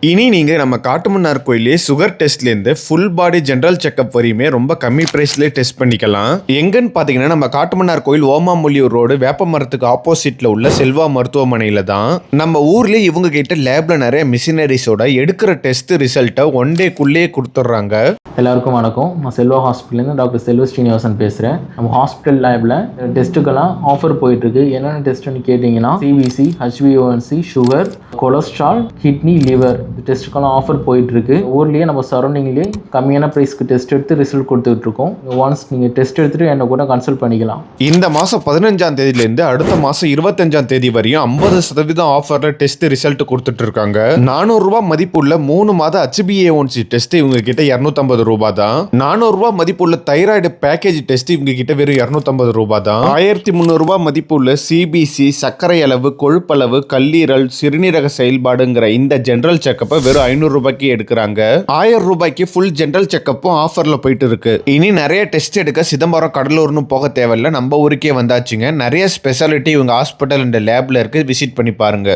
இனி நீங்க நம்ம காட்டுமன்னார் கோயிலே சுகர் டெஸ்ட்லேருந்து ஃபுல் பாடி ஜெனரல் செக்அப் வரையுமே ரொம்ப கம்மி பிரைஸ்லேயே டெஸ்ட் பண்ணிக்கலாம். எங்கன்னு பார்த்தீங்கன்னா நம்ம காட்டுமன்னார் கோயில் ஓமாமுல்லியூர் ரோடு வேப்ப மரத்துக்கு ஆப்போசிட்ல உள்ள செல்வா மருத்துவமனையில தான். நம்ம ஊர்லேயே இவங்க கிட்ட லேப்ல நிறைய மிஷினரிஸோட எடுக்கிற டெஸ்ட் ரிசல்ட்டை ஒன் டேக்குள்ளேயே கொடுத்துட்றாங்க. எல்லாருக்கும் வணக்கம். நான் செல்வா ஹாஸ்பிட்டல்லேருந்து டாக்டர் செல்வ ஸ்ரீனிவாசன் பேசுகிறேன். நம்ம ஹாஸ்பிட்டல் லேபில் டெஸ்ட்டுக்கெல்லாம் ஆஃபர் போயிட்டுருக்கு. என்னென்ன டெஸ்ட்டுன்னு கேட்டிங்கன்னா சிபிசி, ஹெச்பிஓஎன்சி, சுகர், கொலஸ்ட்ரால், கிட்னி, லிவர் டெஸ்ட்டுக்கெல்லாம் ஆஃபர் போயிட்டுருக்கு. ஊர்லேயே நம்ம சரௌண்டிங்லேயே கம்மியான ப்ரைஸ்க்கு டெஸ்ட் எடுத்து ரிசல்ட் கொடுத்துட்ருக்கோம். ஒன்ஸ் நீங்கள் டெஸ்ட் எடுத்துகிட்டு என்னை கூட கன்சல்ட் பண்ணிக்கலாம். இந்த மாதம் 15ஆம் தேதியிலேருந்து அடுத்த மாதம் 25ஆம் தேதி வரையும் 50% ஆஃபரில் டெஸ்ட் ரிசல்ட் கொடுத்துட்டு இருக்காங்க. 400 ரூபாய் மதிப்புள்ள 3 மாத HbA1c டெஸ்ட் இவங்க கிட்ட 250 ரூபாய் தான். 400 ரூபாய் மதிப்புள்ள தைராய்டு பேக்கேஜ் டெஸ்ட் இவங்க கிட்ட வெறும் 250 ரூபாய் தான். 1300 ரூபாய் மதிப்புள்ள சிபிசி, சர்க்கரை அளவு, கொழுப்பளவு, கல்லீரல், சிறுநீரக செயல்பாடுங்கிற இந்த ஜெனரல் செக்கப்பை வெறும் 500 ரூபாய்க்கு எடுக்கிறாங்க. 1000 ரூபாய்க்கு ஃபுல் ஜெனரல் செக்கப்பும் ஆஃபர்ல போயிட்டு இருக்கு. இனி நிறைய டெஸ்ட் எடுக்க சிதம்பரம், கடலூர்னு போக தேவையில்ல, நம்ம ஊருக்கே வந்தாச்சுங்க. நிறைய ஸ்பெஷாலிட்டி இவங்க ஹாஸ்பிட்டல் அண்ட் லேப்ல இருக்கு. விசிட் பண்ணி பாருங்க.